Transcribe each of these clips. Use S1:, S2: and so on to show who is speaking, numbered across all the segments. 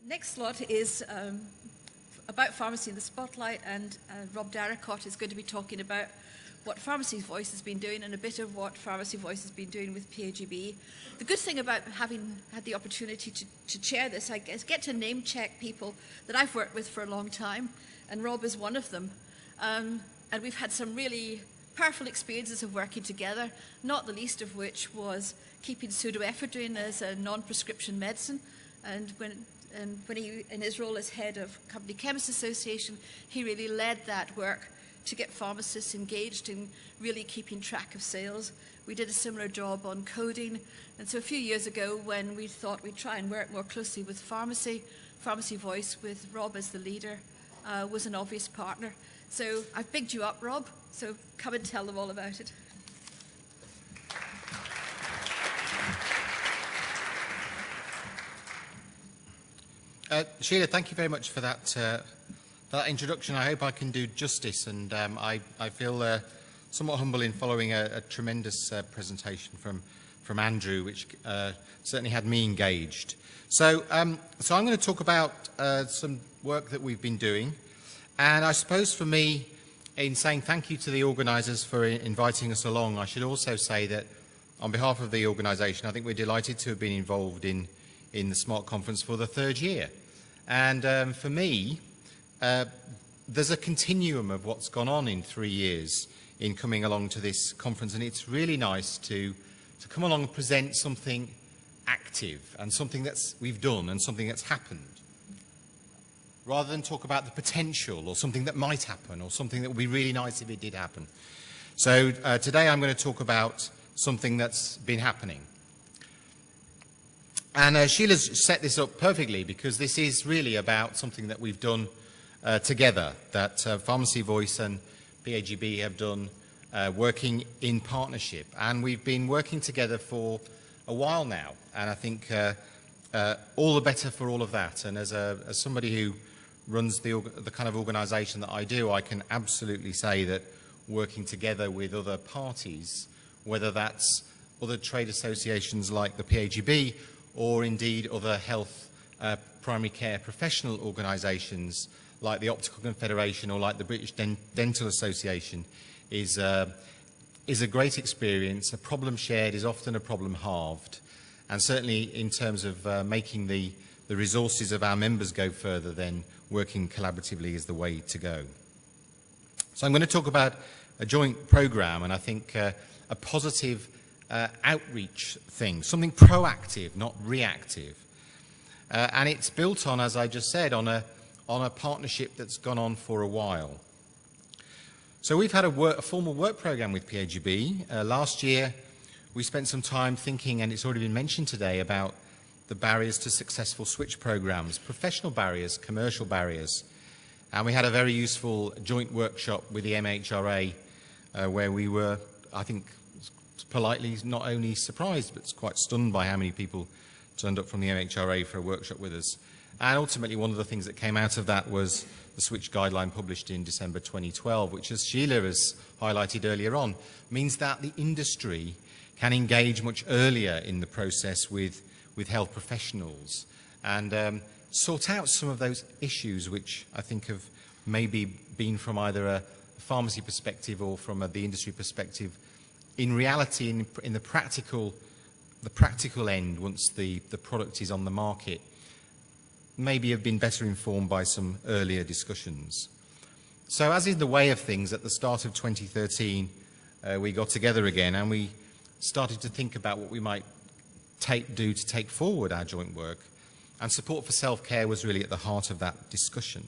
S1: Next slot is about pharmacy in the spotlight, and Rob Darracott is going to be talking about what Pharmacy Voice has been doing and a bit of what Pharmacy Voice has been doing with PAGB. The good thing about having had the opportunity to chair this, I guess, get to name check people that I've worked with for a long time, and Rob is one of them. And we've had some really powerful experiences of working together, not the least of which was keeping pseudoephedrine as a non-prescription medicine. And when he, in his role as head of Company Chemists Association, he really led that work to get pharmacists engaged in really keeping track of sales. We did a similar job on coding, and so a few years ago when we thought we'd try and work more closely with Pharmacy Voice with Rob as the leader was an obvious partner. So I've bigged you up, Rob, so come and tell them all about it.
S2: Sheila, thank you very much for that introduction. I hope I can do justice, and I feel somewhat humble in following a tremendous presentation from Andrew, which certainly had me engaged. So I'm going to talk about some work that we've been doing, and I suppose for me, in saying thank you to the organisers for inviting us along, I should also say that on behalf of the organisation, I think we're delighted to have been involved in the SMART conference for the third year. And for me, there's a continuum of what's gone on in 3 years in coming along to this conference, and it's really nice to come along and present something active and something we've done and something that's happened, rather than talk about the potential or something that might happen or something that would be really nice if it did happen. So today I'm going to talk about something that's been happening. And Sheila's set this up perfectly, because this is really about something that we've done together, that Pharmacy Voice and PAGB have done working in partnership. And we've been working together for a while now, and I think all the better for all of that. And as somebody who runs the kind of organisation that I do, I can absolutely say that working together with other parties, whether that's other trade associations like the PAGB, or indeed other health primary care professional organisations like the Optical Confederation or like the British Dental Association, is a great experience. A problem shared is often a problem halved, and certainly in terms of making the resources of our members go further, then working collaboratively is the way to go. So I'm going to talk about a joint programme, and I think a positive outreach thing, something proactive, not reactive. And it's built on, as I just said, on a partnership that's gone on for a while. So we've had a formal work programme with PAGB. Last year we spent some time thinking, and it's already been mentioned today, about the barriers to successful switch programmes, professional barriers, commercial barriers. And we had a very useful joint workshop with the MHRA where we were, I think, politely not only surprised but quite stunned by how many people turned up from the MHRA for a workshop with us. And ultimately one of the things that came out of that was the switch guideline published in December 2012, which, as Sheila has highlighted earlier on, means that the industry can engage much earlier in the process with health professionals and sort out some of those issues which I think have maybe been from either a pharmacy perspective or from the industry perspective. In reality, in the practical end, once the product is on the market, maybe have been better informed by some earlier discussions. So as in the way of things, at the start of 2013, we got together again and we started to think about what we might do to take forward our joint work. And support for self-care was really at the heart of that discussion.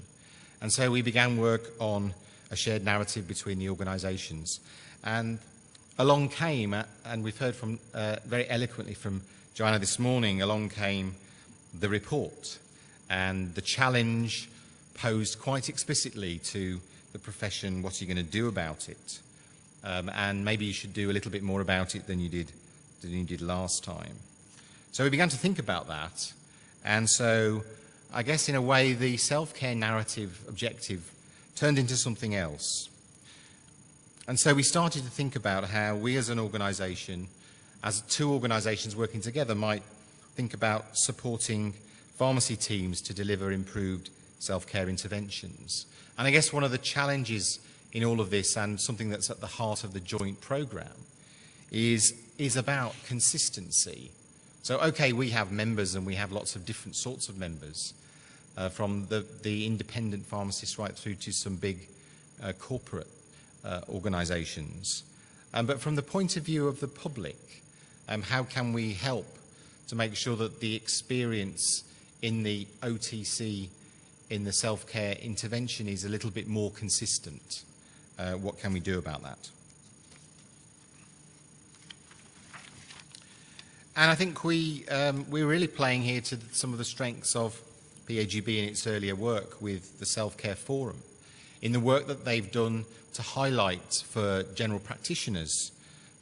S2: And so we began work on a shared narrative between the organisations. And along came, and we've heard from very eloquently from Joanna this morning, along came the report and the challenge posed quite explicitly to the profession: what are you going to do about it? And maybe you should do a little bit more about it than you did last time. So we began to think about that, and so I guess in a way the self-care narrative objective turned into something else. And so we started to think about how we as an organisation, as two organisations working together, might think about supporting pharmacy teams to deliver improved self-care interventions. And I guess one of the challenges in all of this, and something that's at the heart of the joint programme, is about consistency. So, okay, we have members and we have lots of different sorts of members, from the independent pharmacists right through to some big corporate organisations. But from the point of view of the public, how can we help to make sure that the experience in the OTC, in the self-care intervention, is a little bit more consistent? What can we do about that? And I think we're really playing here to some of the strengths of PAGB in its earlier work with the Self-Care Forum, in the work that they've done to highlight for general practitioners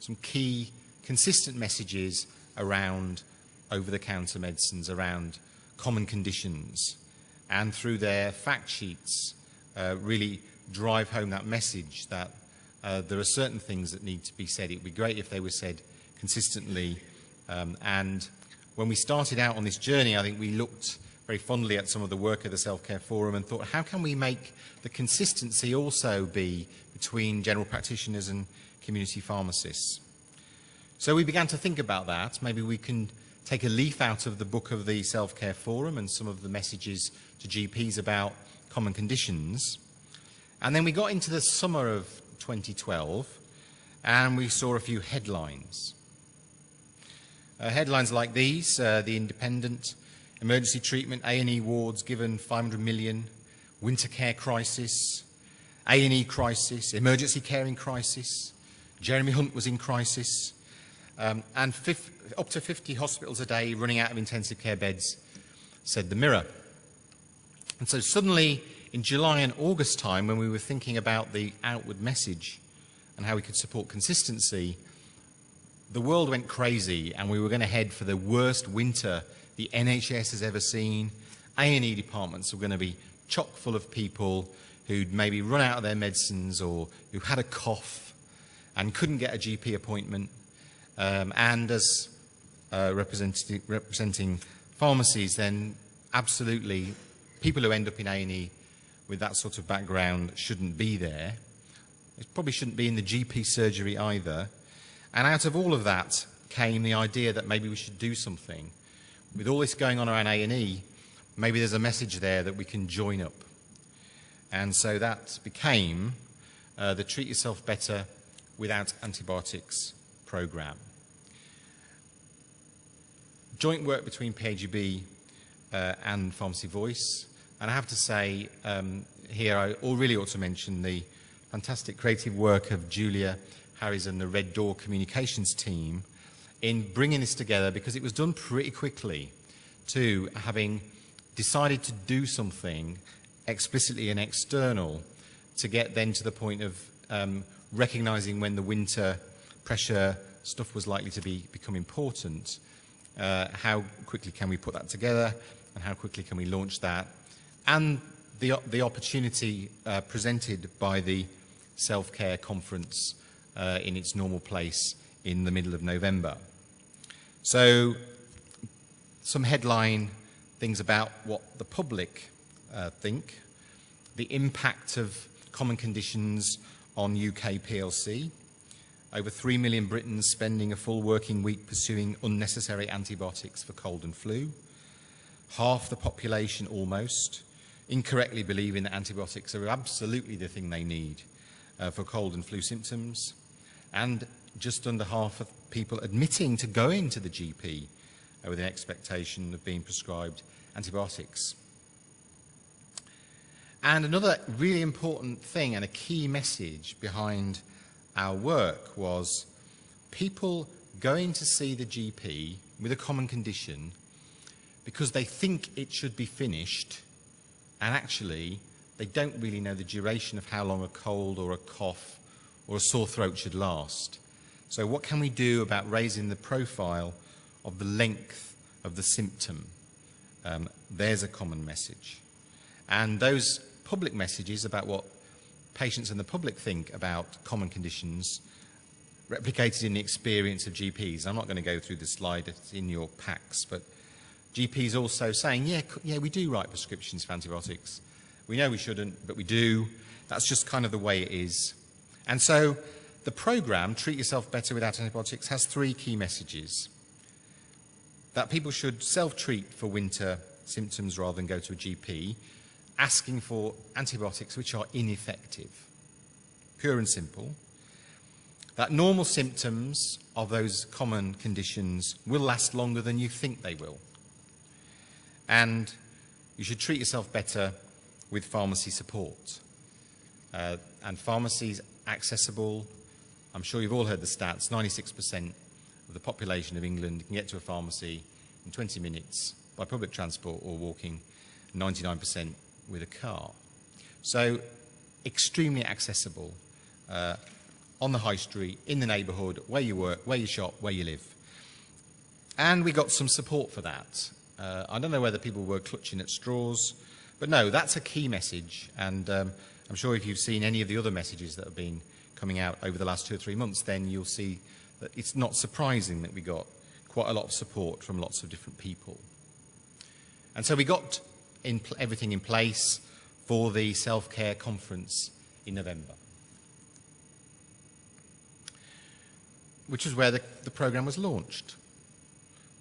S2: some key consistent messages around over-the-counter medicines, around common conditions, and through their fact sheets really drive home that message that there are certain things that need to be said. It would be great if they were said consistently. And when we started out on this journey, I think we looked very fondly at some of the work of the Self-Care Forum and thought, how can we make the consistency also be between general practitioners and community pharmacists? So we began to think about that. Maybe we can take a leaf out of the book of the Self-Care Forum and some of the messages to GPs about common conditions. And then we got into the summer of 2012 and we saw a few headlines. Headlines like these: the Independent, emergency treatment, A&E wards given 500 million, winter care crisis, A&E crisis, emergency care in crisis, Jeremy Hunt was in crisis, and up to 50 hospitals a day running out of intensive care beds, said the Mirror. And so suddenly, in July and August time, when we were thinking about the outward message and how we could support consistency, the world went crazy and we were going to head for the worst winter the NHS has ever seen. A&E departments were going to be chock full of people who'd maybe run out of their medicines or who had a cough and couldn't get a GP appointment. And as representing pharmacies, then absolutely people who end up in A&E with that sort of background shouldn't be there. It probably shouldn't be in the GP surgery either. And out of all of that came the idea that maybe we should do something. With all this going on around A&E, maybe there's a message there that we can join up. And so that became the Treat Yourself Better Without Antibiotics programme. Joint work between PAGB and Pharmacy Voice. And I have to say, here I really ought to mention the fantastic creative work of Julia Harris and the Red Door Communications team in bringing this together, because it was done pretty quickly to having decided to do something explicitly and external to get then to the point of recognising when the winter pressure stuff was likely to become important. How quickly can we put that together and how quickly can we launch that? And the opportunity presented by the self-care conference in its normal place in the middle of November. So some headline things about what the public think, the impact of common conditions on UK PLC, over 3 million Britons spending a full working week pursuing unnecessary antibiotics for cold and flu, half the population almost incorrectly believing that antibiotics are absolutely the thing they need for cold and flu symptoms, and just under half of people admitting to going to the GP with an expectation of being prescribed antibiotics. And another really important thing and a key message behind our work was people going to see the GP with a common condition because they think it should be finished, and actually they don't really know the duration of how long a cold or a cough or a sore throat should last. So what can we do about raising the profile of the length of the symptom? There's a common message. And those public messages about what patients and the public think about common conditions replicated in the experience of GPs. I'm not going to go through the slide, it's in your packs, but GPs also saying, yeah, we do write prescriptions for antibiotics. We know we shouldn't, but we do. That's just kind of the way it is. And so the programme, Treat Yourself Better Without Antibiotics, has 3 key messages. That people should self-treat for winter symptoms rather than go to a GP, asking for antibiotics which are ineffective. Pure and simple. That normal symptoms of those common conditions will last longer than you think they will. And you should treat yourself better with pharmacy support. And pharmacies accessible. I'm sure you've all heard the stats. 96% of the population of England can get to a pharmacy in 20 minutes by public transport or walking, 99% with a car. So extremely accessible on the high street, in the neighbourhood, where you work, where you shop, where you live. And we got some support for that. I don't know whether people were clutching at straws, but no, that's a key message. And I'm sure if you've seen any of the other messages that have been coming out over the last 2 or 3 months, then you'll see that it's not surprising that we got quite a lot of support from lots of different people. And so we got everything in place for the self-care conference in November, which is where the programme was launched.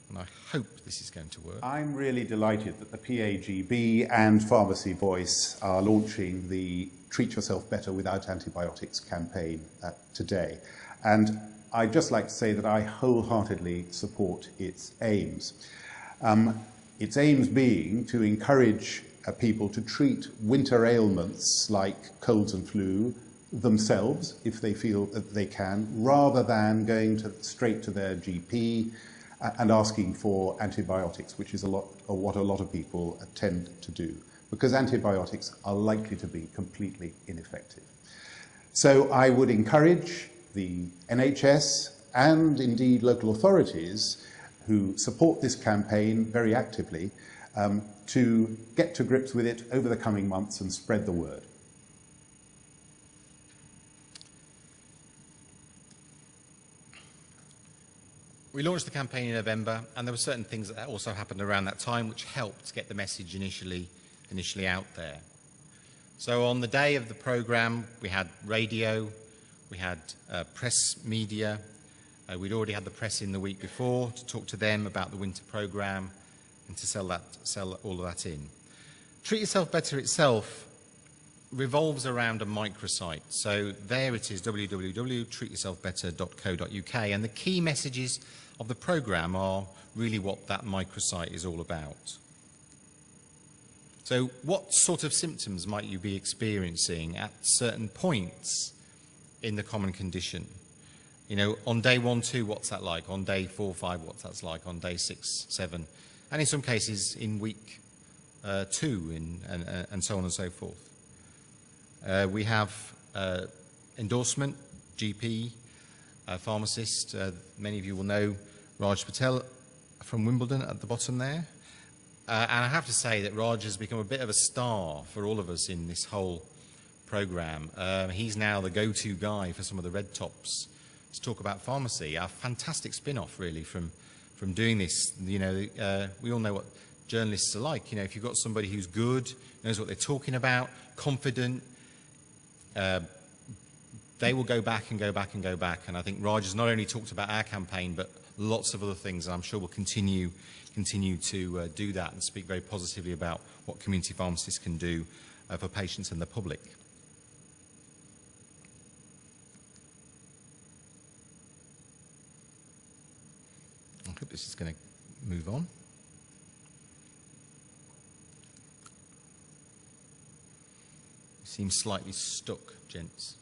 S2: And I hope this is going to work.
S3: I'm really delighted that the PAGB and Pharmacy Voice are launching the Treat Yourself Better Without Antibiotics campaign today. And I'd just like to say that I wholeheartedly support its aims. Its aims being to encourage people to treat winter ailments like colds and flu themselves, if they feel that they can, rather than going straight to their GP and asking for antibiotics, which is what a lot of people tend to do, because antibiotics are likely to be completely ineffective. So I would encourage the NHS and indeed local authorities who support this campaign very actively to get to grips with it over the coming months and spread the word.
S2: We launched the campaign in November, and there were certain things that also happened around that time which helped get the message initially out there. So on the day of the programme, we had radio, we had press media. We'd already had the press in the week before to talk to them about the winter programme and to sell all of that in. Treat Yourself Better itself revolves around a microsite. So there it is, www.treatyourselfbetter.co.uk, and the key messages of the programme are really what that microsite is all about. So what sort of symptoms might you be experiencing at certain points in the common condition? You know, on day 1, 2, what's that like? On day 4, 5, what's that like? On day 6, 7, and in some cases in week 2, and so on and so forth. We have endorsement, GP, pharmacist. Many of you will know Raj Patel from Wimbledon at the bottom there. And I have to say that Raj has become a bit of a star for all of us in this whole programme. He's now the go-to guy for some of the red tops to talk about pharmacy. A fantastic spin-off, really, from doing this. You know, we all know what journalists are like. You know, if you've got somebody who's good, knows what they're talking about, confident, they will go back and go back and go back. And I think Raj has not only talked about our campaign, but lots of other things. And I'm sure we'll continue to do that and speak very positively about what community pharmacists can do for patients and the public. I hope this is going to move on. Seems slightly stuck, gents.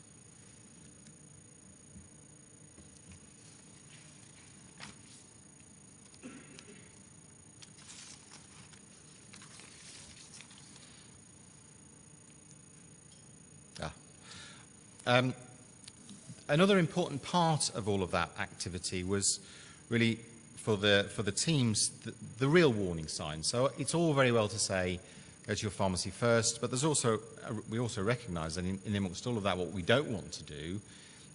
S2: Another important part of all of that activity was really for the teams the real warning signs. So it's all very well to say go to your pharmacy first, but there's also we also recognise that in amongst all of that, what we don't want to do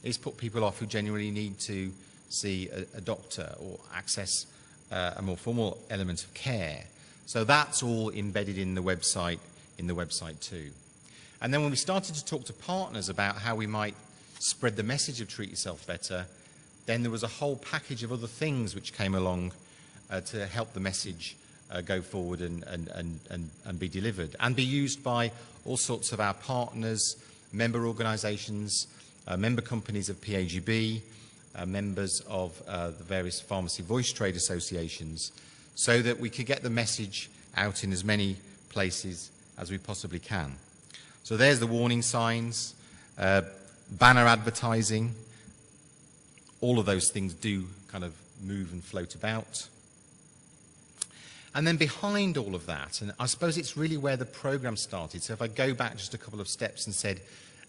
S2: is put people off who genuinely need to see a doctor or access a more formal element of care. So that's all embedded in the website too. And then when we started to talk to partners about how we might spread the message of Treat Yourself Better, then there was a whole package of other things which came along to help the message go forward and be delivered and be used by all sorts of our partners, member organisations, member companies of PAGB, members of the various pharmacy voice trade associations, so that we could get the message out in as many places as we possibly can. So there's the warning signs, banner advertising. All of those things do kind of move and float about. And then behind all of that, and I suppose it's really where the programme started. So if I go back just a couple of steps and said,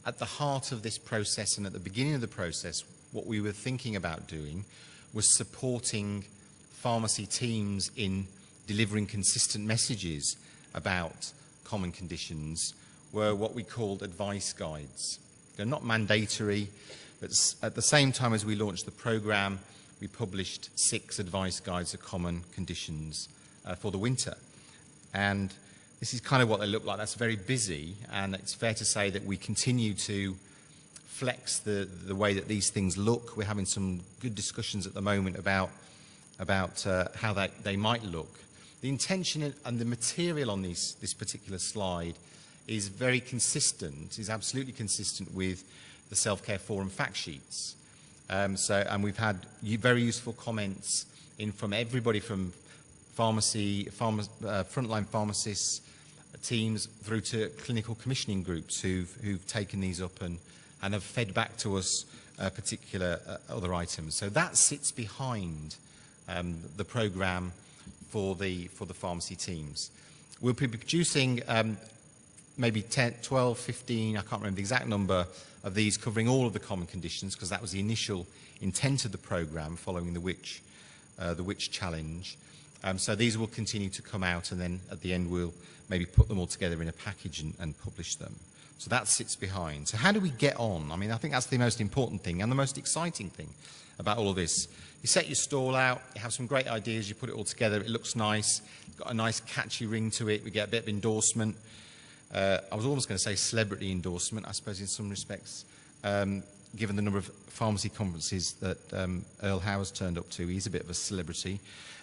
S2: at the heart of this process and at the beginning of the process, what we were thinking about doing was supporting pharmacy teams in delivering consistent messages about common conditions, were what we called advice guides. They're not mandatory, but at the same time as we launched the programme, we published 6 advice guides of common conditions for the winter. And this is kind of what they look like. That's very busy, and it's fair to say that we continue to flex the way that these things look. We're having some good discussions at the moment about how they might look. The intention and the material on this particular slide is very consistent, is absolutely consistent with the Self-Care Forum fact sheets. And we've had very useful comments in from everybody from frontline pharmacists, teams, through to clinical commissioning groups who've taken these up and have fed back to us particular other items. So that sits behind the programme for the pharmacy teams. We'll be producing maybe 10, 12, 15, I can't remember the exact number of these, covering all of the common conditions, because that was the initial intent of the programme following the Which Challenge. So these will continue to come out, and then at the end we'll maybe put them all together in a package and publish them. So that sits behind. So how do we get on? I mean, I think that's the most important thing and the most exciting thing about all of this. You set your stall out, you have some great ideas, you put it all together, it looks nice, got a nice catchy ring to it, we get a bit of endorsement. I was almost going to say celebrity endorsement, I suppose in some respects, given the number of pharmacy conferences that Earl Howe's turned up to. He's a bit of a celebrity.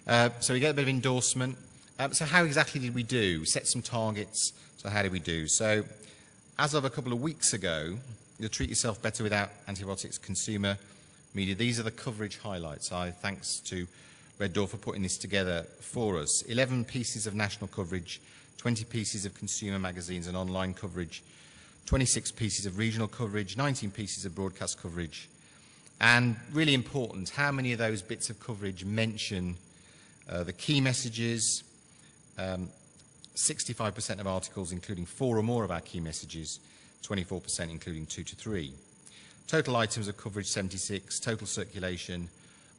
S2: So we get a bit of endorsement. So how exactly did we do? We set some targets. So how did we do? So as of a couple of weeks ago, the Treat Yourself Better Without Antibiotics consumer media, these are the coverage highlights. Thanks to Red Door for putting this together for us. 11 pieces of national coverage, 20 pieces of consumer magazines and online coverage, 26 pieces of regional coverage, 19 pieces of broadcast coverage. And really important, how many of those bits of coverage mention the key messages, 65% of articles including 4 or more of our key messages, 24% including 2 to 3. Total items of coverage 76, total circulation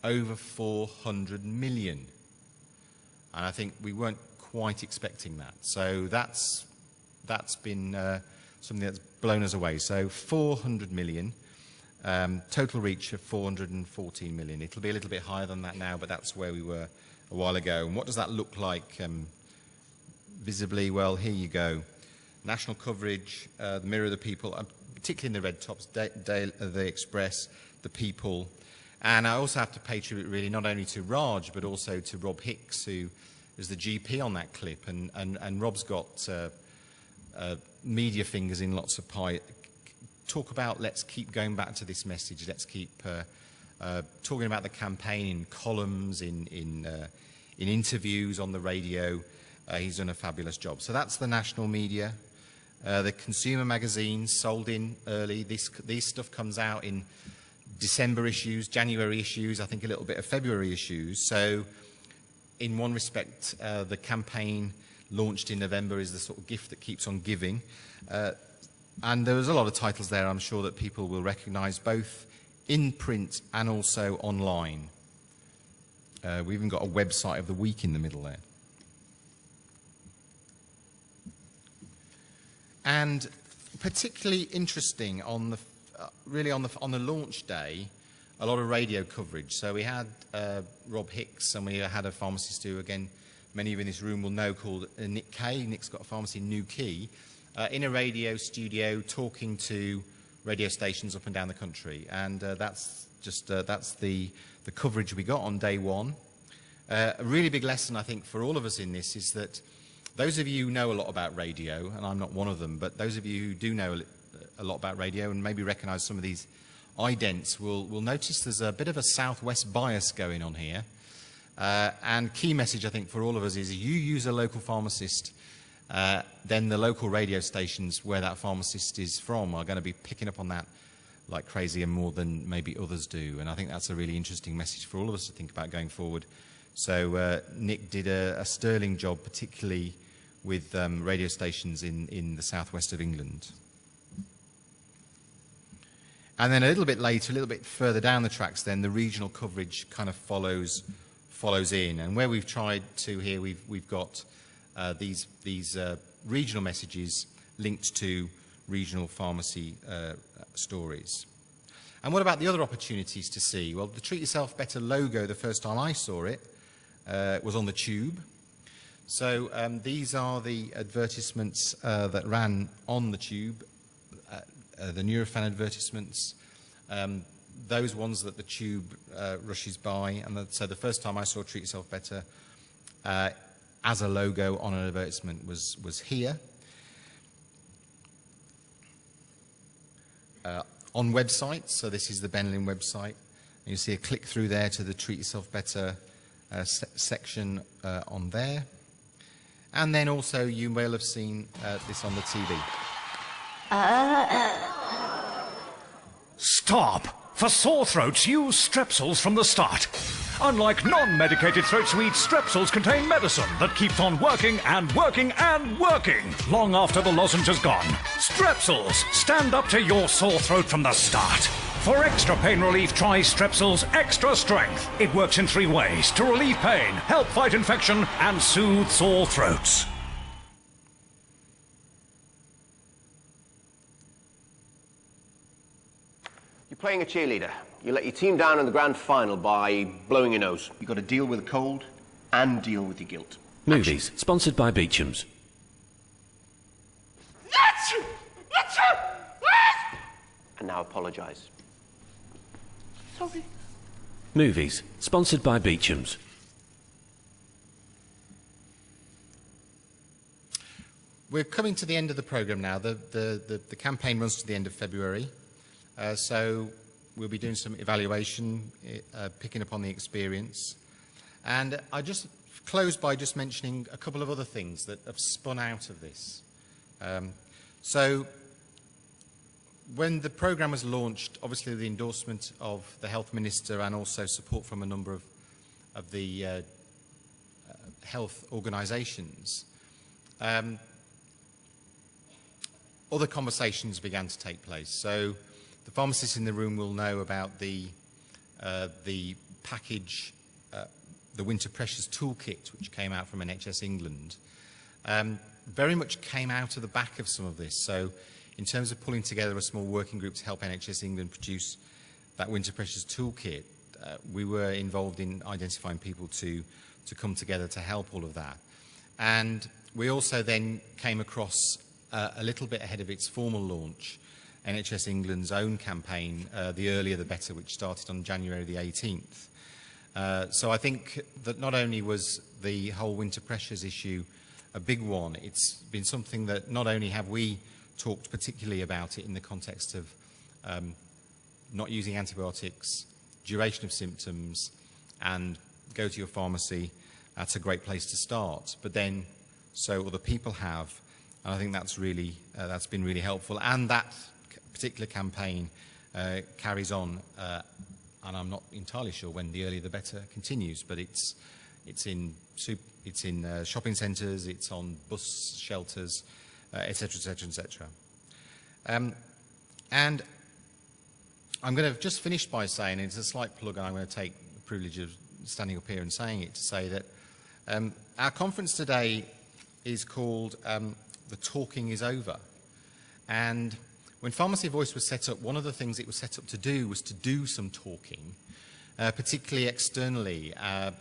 S2: over 400 million. And I think we weren't quite expecting that. So that's been something that's blown us away. So 400 million, total reach of 414 million. It'll be a little bit higher than that now, but that's where we were a while ago. And what does that look like visibly? Well, here you go. National coverage, the Mirror of the People, particularly in the red tops, the Express, the People. And I also have to pay tribute really not only to Raj, but also to Rob Hicks, who is the GP on that clip. And Rob's got media fingers in lots of pie. Talk about, let's keep going back to this message. Let's keep talking about the campaign in columns, in interviews, on the radio. He's done a fabulous job. So that's the national media. The consumer magazines sold in early. This stuff comes out in December issues, January issues, I think a little bit of February issues. So in one respect, the campaign launched in November is the sort of gift that keeps on giving. And there was a lot of titles there I'm sure that people will recognise, both in print and also online. We've even got a website of the week in the middle there. And particularly interesting on the launch day, a lot of radio coverage. So we had Rob Hicks, and we had a pharmacist who, again, many of you in this room will know, called Nick Kay. Nick's got a pharmacy in New Quay, in a radio studio talking to radio stations up and down the country. And that's the coverage we got on day one. A really big lesson, I think, for all of us in this is that those of you who know a lot about radio, and I'm not one of them, but those of you who do know a lot about radio and maybe recognise some of these idents will notice there's a bit of a southwest bias going on here. And key message, I think, for all of us is you use a local pharmacist, then the local radio stations where that pharmacist is from are going to be picking up on that like crazy and more than maybe others do. And I think that's a really interesting message for all of us to think about going forward. So Nick did a sterling job, particularly with radio stations in the southwest of England. And then a little bit later, a little bit further down the tracks, then the regional coverage kind of follows in. And where we've tried to here, we've got these regional messages linked to regional pharmacy stories. And what about the other opportunities to see? Well, the Treat Yourself Better logo, the first time I saw it, was on the tube. So these are the advertisements that ran on the tube, the Nurofen advertisements, those ones that the tube rushes by. And so the first time I saw Treat Yourself Better as a logo on an advertisement was here. On websites, so this is the Benlin website. And you see a click through there to the Treat Yourself Better section on there. And then also you will have seen this on the TV.
S4: Stop! For sore throats, use Strepsils from the start. Unlike non-medicated throat sweets, Strepsils contain medicine that keeps on working and working and working long after the lozenge is gone. Strepsils, stand up to your sore throat from the start. For extra pain relief, try Strepsils Extra Strength. It works in 3 ways: to relieve pain, help fight infection, and soothe sore throats.
S5: You're playing a cheerleader. You let your team down in the grand final by blowing your nose. You've got to deal with the cold and deal with your guilt.
S6: Movies, sponsored by Beecham's.
S5: And now apologise. Sorry.
S6: Movies, sponsored by Beecham's.
S2: We're coming to the end of the programme now. The campaign runs to the end of February. So we'll be doing some evaluation, picking up on the experience. And I just close by just mentioning a couple of other things that have spun out of this. So when the programme was launched, obviously the endorsement of the Health Minister and also support from a number of the health organisations, other conversations began to take place. So the pharmacists in the room will know about the package, the Winter Pressures Toolkit, which came out from NHS England. Very much came out of the back of some of this. So in terms of pulling together a small working group to help NHS England produce that Winter Pressures Toolkit, we were involved in identifying people to come together to help all of that. And we also then came across a little bit ahead of its formal launch, NHS England's own campaign, The Earlier the Better, which started on January the 18th. So I think that not only was the whole winter pressures issue a big one, it's been something that not only have we talked particularly about it in the context of not using antibiotics, duration of symptoms, and go to your pharmacy, that's a great place to start. But then, so other people have, and I think that's really, that's been really helpful. And that particular campaign carries on, and I'm not entirely sure when The Earlier the Better continues, but it's in shopping centres, it's on bus shelters, etc., etc., etc. And I'm going to just finish by saying, it's a slight plug, and I'm going to take the privilege of standing up here and saying it, to say that our conference today is called The Talking is Over. And When Pharmacy Voice was set up, one of the things it was set up to do was to do some talking, particularly externally,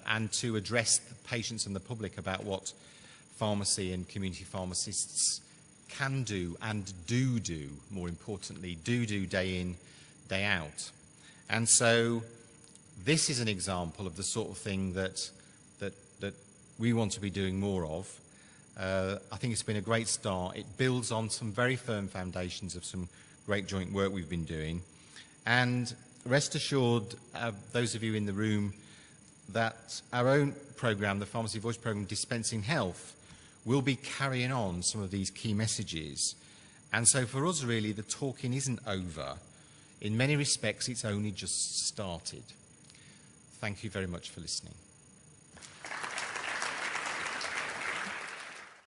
S2: and to address the patients and the public about what pharmacy and community pharmacists can do and do, more importantly, do day in, day out. And so this is an example of the sort of thing that we want to be doing more of. I think it's been a great start. It builds on some very firm foundations of some great joint work we've been doing. And rest assured, those of you in the room, that our own programme, the Pharmacy Voice programme, Dispensing Health, will be carrying on some of these key messages. And so for us, really, the talking isn't over. In many respects, it's only just started. Thank you very much for listening.